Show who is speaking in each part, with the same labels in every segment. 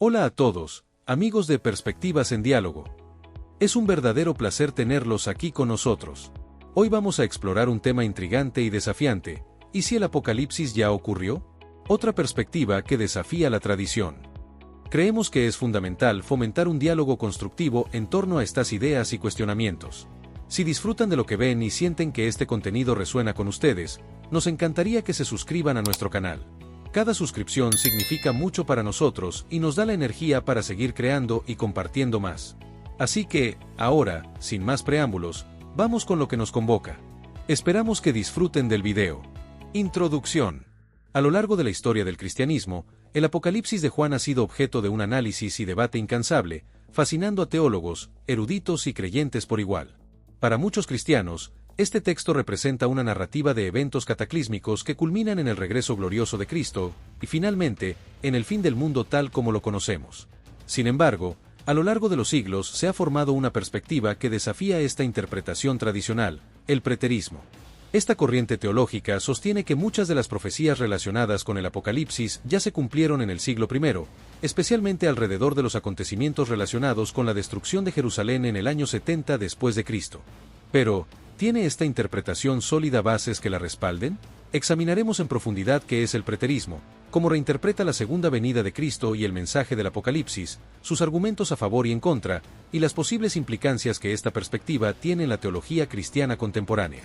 Speaker 1: Hola a todos, amigos de Perspectivas en Diálogo. Es un verdadero placer tenerlos aquí con nosotros. Hoy vamos a explorar un tema intrigante y desafiante. ¿Y si el apocalipsis ya ocurrió? Otra perspectiva que desafía la tradición. Creemos que es fundamental fomentar un diálogo constructivo en torno a estas ideas y cuestionamientos. Si disfrutan de lo que ven y sienten que este contenido resuena con ustedes, nos encantaría que se suscriban a nuestro canal. Cada suscripción significa mucho para nosotros y nos da la energía para seguir creando y compartiendo más. Así que, ahora, sin más preámbulos, vamos con lo que nos convoca. Esperamos que disfruten del video. Introducción. A lo largo de la historia del cristianismo, el Apocalipsis de Juan ha sido objeto de un análisis y debate incansable, fascinando a teólogos, eruditos y creyentes por igual. Para muchos cristianos, este texto representa una narrativa de eventos cataclísmicos que culminan en el regreso glorioso de Cristo, y finalmente, en el fin del mundo tal como lo conocemos. Sin embargo, a lo largo de los siglos se ha formado una perspectiva que desafía esta interpretación tradicional, el preterismo. Esta corriente teológica sostiene que muchas de las profecías relacionadas con el Apocalipsis ya se cumplieron en el siglo I, especialmente alrededor de los acontecimientos relacionados con la destrucción de Jerusalén en el año 70 después de Cristo. Pero, ¿tiene esta interpretación sólida bases que la respalden? Examinaremos en profundidad qué es el preterismo, cómo reinterpreta la segunda venida de Cristo y el mensaje del Apocalipsis, sus argumentos a favor y en contra, y las posibles implicancias que esta perspectiva tiene en la teología cristiana contemporánea.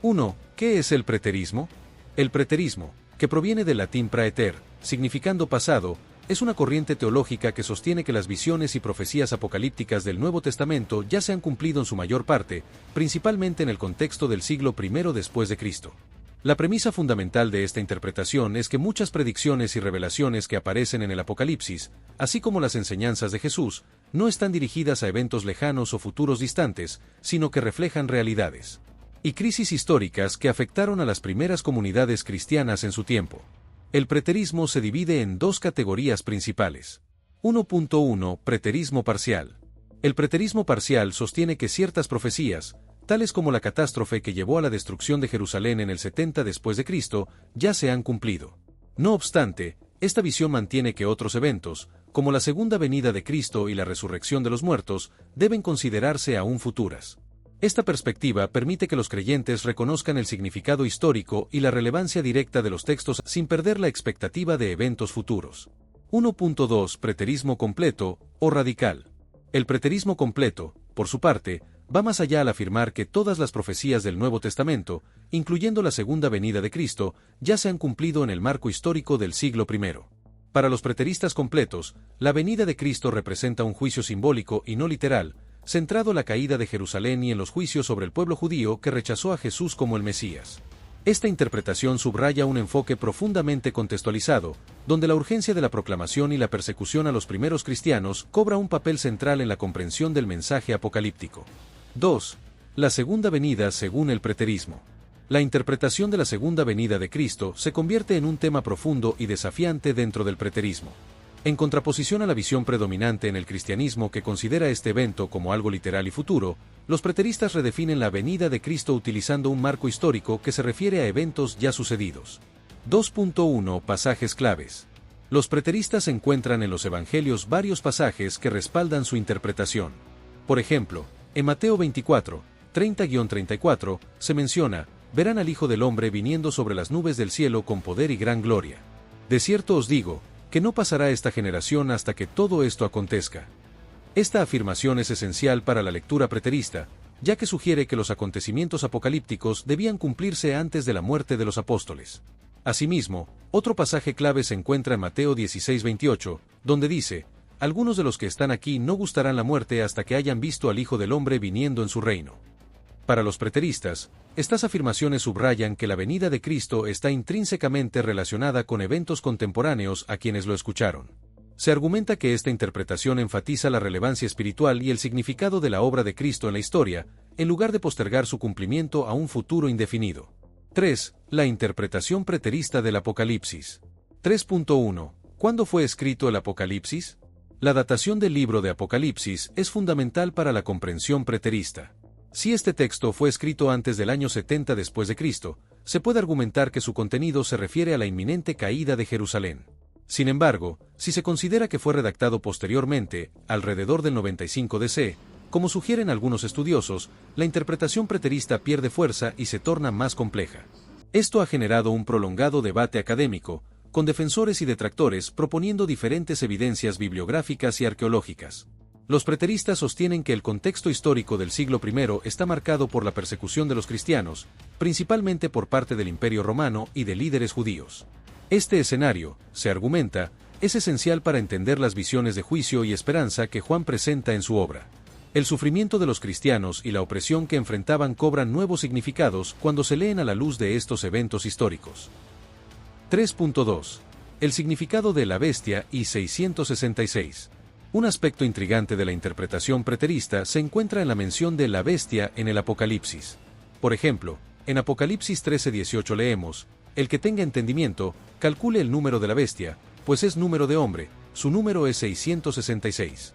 Speaker 1: 1. ¿Qué es el preterismo? El preterismo, que proviene del latín praeter, significando pasado, es una corriente teológica que sostiene que las visiones y profecías apocalípticas del Nuevo Testamento ya se han cumplido en su mayor parte, principalmente en el contexto del siglo I después de Cristo. La premisa fundamental de esta interpretación es que muchas predicciones y revelaciones que aparecen en el Apocalipsis, así como las enseñanzas de Jesús, no están dirigidas a eventos lejanos o futuros distantes, sino que reflejan realidades y crisis históricas que afectaron a las primeras comunidades cristianas en su tiempo. El preterismo se divide en dos categorías principales. 1.1 Preterismo parcial. El preterismo parcial sostiene que ciertas profecías, tales como la catástrofe que llevó a la destrucción de Jerusalén en el 70 después de Cristo, ya se han cumplido. No obstante, esta visión mantiene que otros eventos, como la segunda venida de Cristo y la resurrección de los muertos, deben considerarse aún futuras. Esta perspectiva permite que los creyentes reconozcan el significado histórico y la relevancia directa de los textos sin perder la expectativa de eventos futuros. 1.2 Preterismo completo o radical. El preterismo completo, por su parte, va más allá al afirmar que todas las profecías del Nuevo Testamento, incluyendo la segunda venida de Cristo, ya se han cumplido en el marco histórico del siglo I. Para los preteristas completos, la venida de Cristo representa un juicio simbólico y no literal, centrado en la caída de Jerusalén y en los juicios sobre el pueblo judío que rechazó a Jesús como el Mesías. Esta interpretación subraya un enfoque profundamente contextualizado, donde la urgencia de la proclamación y la persecución a los primeros cristianos cobra un papel central en la comprensión del mensaje apocalíptico. 2. La segunda venida según el preterismo. La interpretación de la segunda venida de Cristo se convierte en un tema profundo y desafiante dentro del preterismo. En contraposición a la visión predominante en el cristianismo que considera este evento como algo literal y futuro, los preteristas redefinen la venida de Cristo utilizando un marco histórico que se refiere a eventos ya sucedidos. 2.1 Pasajes claves. Los preteristas encuentran en los evangelios varios pasajes que respaldan su interpretación. Por ejemplo, en Mateo 24, 30-34, se menciona: verán al Hijo del Hombre viniendo sobre las nubes del cielo con poder y gran gloria. De cierto os digo, que no pasará esta generación hasta que todo esto acontezca. Esta afirmación es esencial para la lectura preterista, ya que sugiere que los acontecimientos apocalípticos debían cumplirse antes de la muerte de los apóstoles. Asimismo, otro pasaje clave se encuentra en Mateo 16:28, donde dice: algunos de los que están aquí no gustarán la muerte hasta que hayan visto al Hijo del Hombre viniendo en su reino. Para los preteristas, estas afirmaciones subrayan que la venida de Cristo está intrínsecamente relacionada con eventos contemporáneos a quienes lo escucharon. Se argumenta que esta interpretación enfatiza la relevancia espiritual y el significado de la obra de Cristo en la historia, en lugar de postergar su cumplimiento a un futuro indefinido. 3. La interpretación preterista del Apocalipsis. 3.1. ¿Cuándo fue escrito el Apocalipsis? La datación del libro de Apocalipsis es fundamental para la comprensión preterista. Si este texto fue escrito antes del año 70 después de Cristo, se puede argumentar que su contenido se refiere a la inminente caída de Jerusalén. Sin embargo, si se considera que fue redactado posteriormente, alrededor del 95 DC, como sugieren algunos estudiosos, la interpretación preterista pierde fuerza y se torna más compleja. Esto ha generado un prolongado debate académico, con defensores y detractores proponiendo diferentes evidencias bibliográficas y arqueológicas. Los preteristas sostienen que el contexto histórico del siglo I está marcado por la persecución de los cristianos, principalmente por parte del Imperio Romano y de líderes judíos. Este escenario, se argumenta, es esencial para entender las visiones de juicio y esperanza que Juan presenta en su obra. El sufrimiento de los cristianos y la opresión que enfrentaban cobran nuevos significados cuando se leen a la luz de estos eventos históricos. 3.2. El significado de la bestia y 666. Un aspecto intrigante de la interpretación preterista se encuentra en la mención de la bestia en el Apocalipsis. Por ejemplo, en Apocalipsis 13:18 leemos: el que tenga entendimiento, calcule el número de la bestia, pues es número de hombre, su número es 666.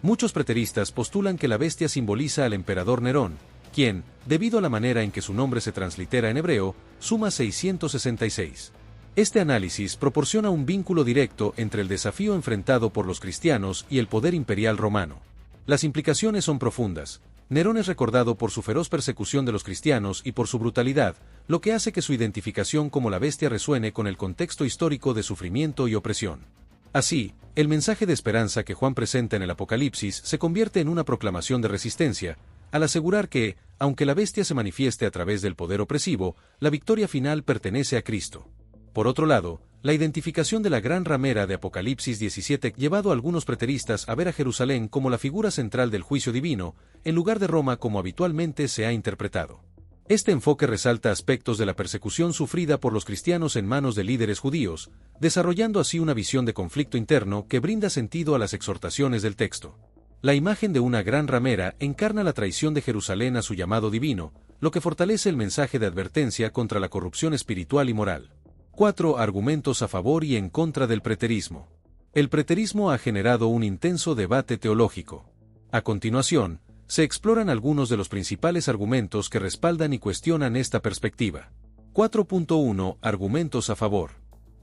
Speaker 1: Muchos preteristas postulan que la bestia simboliza al emperador Nerón, quien, debido a la manera en que su nombre se translitera en hebreo, suma 666. Este análisis proporciona un vínculo directo entre el desafío enfrentado por los cristianos y el poder imperial romano. Las implicaciones son profundas. Nerón es recordado por su feroz persecución de los cristianos y por su brutalidad, lo que hace que su identificación como la bestia resuene con el contexto histórico de sufrimiento y opresión. Así, el mensaje de esperanza que Juan presenta en el Apocalipsis se convierte en una proclamación de resistencia, al asegurar que, aunque la bestia se manifieste a través del poder opresivo, la victoria final pertenece a Cristo. Por otro lado, la identificación de la gran ramera de Apocalipsis 17 llevado a algunos preteristas a ver a Jerusalén como la figura central del juicio divino, en lugar de Roma como habitualmente se ha interpretado. Este enfoque resalta aspectos de la persecución sufrida por los cristianos en manos de líderes judíos, desarrollando así una visión de conflicto interno que brinda sentido a las exhortaciones del texto. La imagen de una gran ramera encarna la traición de Jerusalén a su llamado divino, lo que fortalece el mensaje de advertencia contra la corrupción espiritual y moral. 4 argumentos a favor y en contra del preterismo. El preterismo ha generado un intenso debate teológico. A continuación, se exploran algunos de los principales argumentos que respaldan y cuestionan esta perspectiva. 4.1 Argumentos a favor.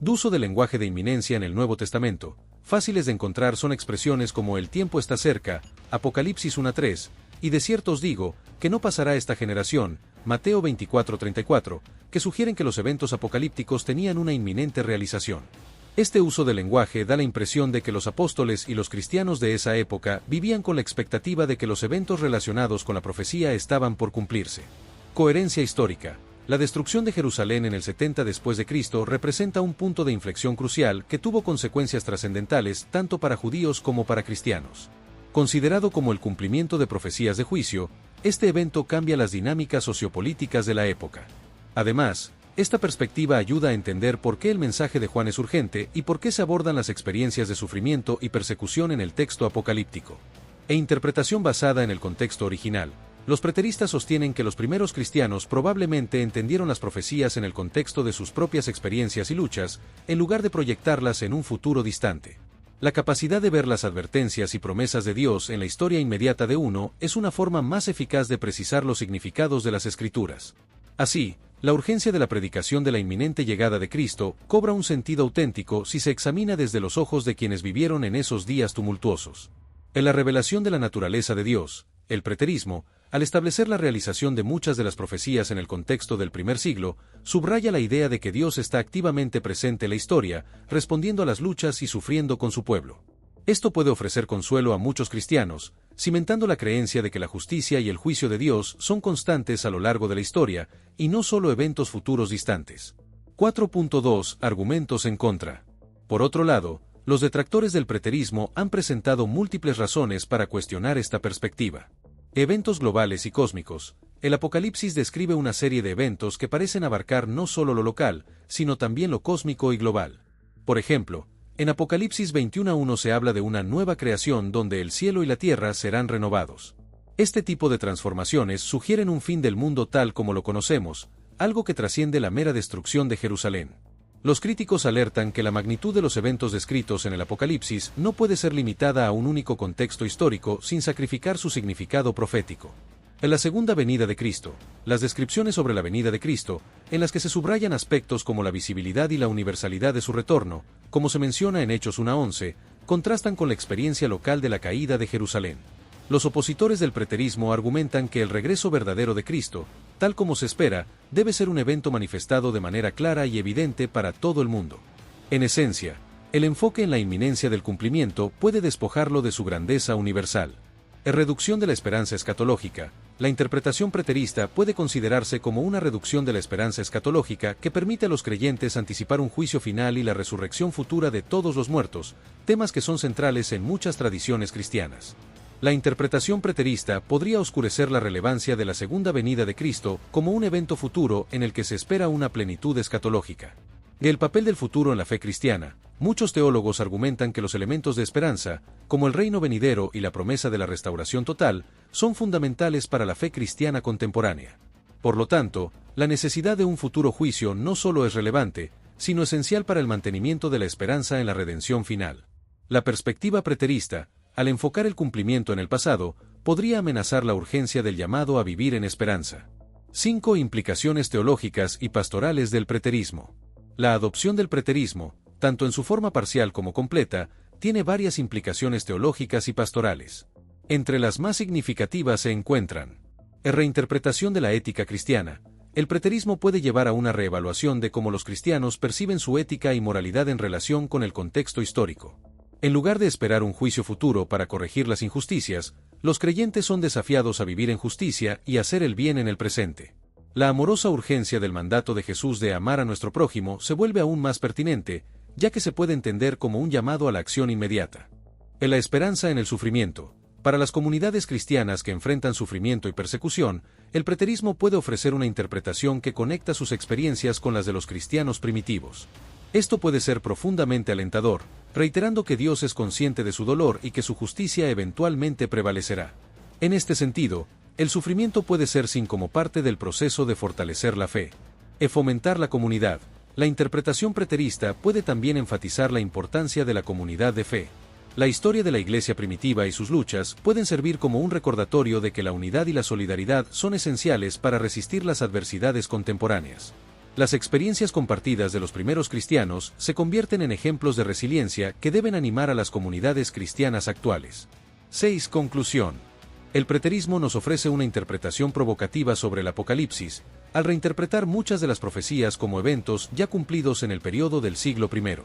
Speaker 1: Uso del lenguaje de inminencia en el Nuevo Testamento. Fáciles de encontrar son expresiones como el tiempo está cerca, Apocalipsis 1:3, y de cierto os digo, que no pasará esta generación, Mateo 24:34, que sugieren que los eventos apocalípticos tenían una inminente realización. Este uso del lenguaje da la impresión de que los apóstoles y los cristianos de esa época vivían con la expectativa de que los eventos relacionados con la profecía estaban por cumplirse. Coherencia histórica. La destrucción de Jerusalén en el 70 después de Cristo representa un punto de inflexión crucial que tuvo consecuencias trascendentales tanto para judíos como para cristianos. Considerado como el cumplimiento de profecías de juicio, este evento cambia las dinámicas sociopolíticas de la época. Además, esta perspectiva ayuda a entender por qué el mensaje de Juan es urgente y por qué se abordan las experiencias de sufrimiento y persecución en el texto apocalíptico. Interpretación basada en el contexto original. Los preteristas sostienen que los primeros cristianos probablemente entendieron las profecías en el contexto de sus propias experiencias y luchas, en lugar de proyectarlas en un futuro distante. La capacidad de ver las advertencias y promesas de Dios en la historia inmediata de uno es una forma más eficaz de precisar los significados de las Escrituras. Así, la urgencia de la predicación de la inminente llegada de Cristo cobra un sentido auténtico si se examina desde los ojos de quienes vivieron en esos días tumultuosos. En la revelación de la naturaleza de Dios, el preterismo, al establecer la realización de muchas de las profecías en el contexto del primer siglo, subraya la idea de que Dios está activamente presente en la historia, respondiendo a las luchas y sufriendo con su pueblo. Esto puede ofrecer consuelo a muchos cristianos, cimentando la creencia de que la justicia y el juicio de Dios son constantes a lo largo de la historia, y no solo eventos futuros distantes. 4.2 Argumentos en contra. Por otro lado, los detractores del preterismo han presentado múltiples razones para cuestionar esta perspectiva. Eventos globales y cósmicos. El Apocalipsis describe una serie de eventos que parecen abarcar no solo lo local, sino también lo cósmico y global. Por ejemplo, en Apocalipsis 21:1 se habla de una nueva creación donde el cielo y la tierra serán renovados. Este tipo de transformaciones sugieren un fin del mundo tal como lo conocemos, algo que trasciende la mera destrucción de Jerusalén. Los críticos alertan que la magnitud de los eventos descritos en el Apocalipsis no puede ser limitada a un único contexto histórico sin sacrificar su significado profético. En la segunda venida de Cristo, las descripciones sobre la venida de Cristo, en las que se subrayan aspectos como la visibilidad y la universalidad de su retorno, como se menciona en Hechos 1:11, contrastan con la experiencia local de la caída de Jerusalén. Los opositores del preterismo argumentan que el regreso verdadero de Cristo, tal como se espera, debe ser un evento manifestado de manera clara y evidente para todo el mundo. En esencia, el enfoque en la inminencia del cumplimiento puede despojarlo de su grandeza universal. En reducción de la esperanza escatológica, la interpretación preterista puede considerarse como una reducción de la esperanza escatológica que permite a los creyentes anticipar un juicio final y la resurrección futura de todos los muertos, temas que son centrales en muchas tradiciones cristianas. La interpretación preterista podría oscurecer la relevancia de la segunda venida de Cristo como un evento futuro en el que se espera una plenitud escatológica. El papel del futuro en la fe cristiana. Muchos teólogos argumentan que los elementos de esperanza, como el reino venidero y la promesa de la restauración total, son fundamentales para la fe cristiana contemporánea. Por lo tanto, la necesidad de un futuro juicio no solo es relevante, sino esencial para el mantenimiento de la esperanza en la redención final. La perspectiva preterista, al enfocar el cumplimiento en el pasado, podría amenazar la urgencia del llamado a vivir en esperanza. 5 implicaciones teológicas y pastorales del preterismo. La adopción del preterismo, tanto en su forma parcial como completa, tiene varias implicaciones teológicas y pastorales. Entre las más significativas se encuentran: en reinterpretación de la ética cristiana. El preterismo puede llevar a una reevaluación de cómo los cristianos perciben su ética y moralidad en relación con el contexto histórico. En lugar de esperar un juicio futuro para corregir las injusticias, los creyentes son desafiados a vivir en justicia y hacer el bien en el presente. La amorosa urgencia del mandato de Jesús de amar a nuestro prójimo se vuelve aún más pertinente, ya que se puede entender como un llamado a la acción inmediata. En la esperanza en el sufrimiento. Para las comunidades cristianas que enfrentan sufrimiento y persecución, el preterismo puede ofrecer una interpretación que conecta sus experiencias con las de los cristianos primitivos. Esto puede ser profundamente alentador, reiterando que Dios es consciente de su dolor y que su justicia eventualmente prevalecerá. En este sentido, el sufrimiento puede ser seen como parte del proceso de fortalecer la fe. E fomentar la comunidad. La interpretación preterista puede también enfatizar la importancia de la comunidad de fe. La historia de la Iglesia primitiva y sus luchas pueden servir como un recordatorio de que la unidad y la solidaridad son esenciales para resistir las adversidades contemporáneas. Las experiencias compartidas de los primeros cristianos se convierten en ejemplos de resiliencia que deben animar a las comunidades cristianas actuales. 6. Conclusión. El preterismo nos ofrece una interpretación provocativa sobre el Apocalipsis, al reinterpretar muchas de las profecías como eventos ya cumplidos en el periodo del siglo I.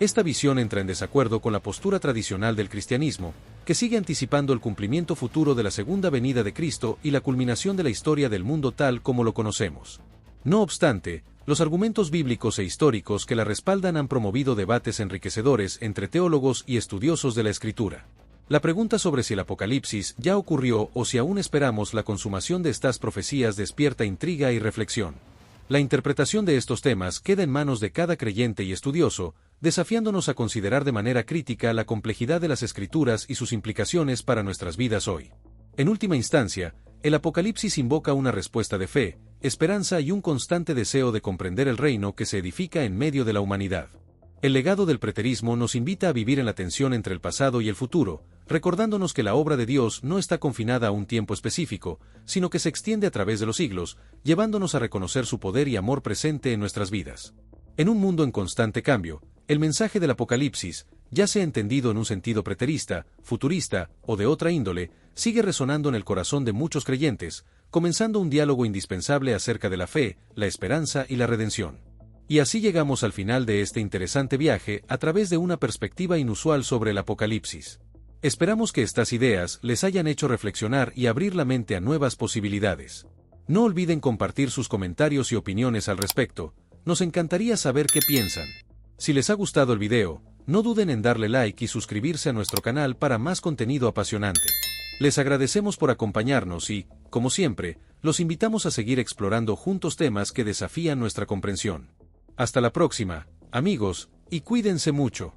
Speaker 1: Esta visión entra en desacuerdo con la postura tradicional del cristianismo, que sigue anticipando el cumplimiento futuro de la segunda venida de Cristo y la culminación de la historia del mundo tal como lo conocemos. No obstante, los argumentos bíblicos e históricos que la respaldan han promovido debates enriquecedores entre teólogos y estudiosos de la Escritura. La pregunta sobre si el Apocalipsis ya ocurrió o si aún esperamos la consumación de estas profecías despierta intriga y reflexión. La interpretación de estos temas queda en manos de cada creyente y estudioso, desafiándonos a considerar de manera crítica la complejidad de las Escrituras y sus implicaciones para nuestras vidas hoy. En última instancia, el Apocalipsis invoca una respuesta de fe, esperanza y un constante deseo de comprender el reino que se edifica en medio de la humanidad. El legado del preterismo nos invita a vivir en la tensión entre el pasado y el futuro, recordándonos que la obra de Dios no está confinada a un tiempo específico, sino que se extiende a través de los siglos, llevándonos a reconocer su poder y amor presente en nuestras vidas. En un mundo en constante cambio, el mensaje del Apocalipsis, ya sea entendido en un sentido preterista, futurista o de otra índole, sigue resonando en el corazón de muchos creyentes, comenzando un diálogo indispensable acerca de la fe, la esperanza y la redención. Y así llegamos al final de este interesante viaje a través de una perspectiva inusual sobre el Apocalipsis. Esperamos que estas ideas les hayan hecho reflexionar y abrir la mente a nuevas posibilidades. No olviden compartir sus comentarios y opiniones al respecto, nos encantaría saber qué piensan. Si les ha gustado el video, no duden en darle like y suscribirse a nuestro canal para más contenido apasionante. Les agradecemos por acompañarnos y, como siempre, los invitamos a seguir explorando juntos temas que desafían nuestra comprensión. Hasta la próxima, amigos, y cuídense mucho.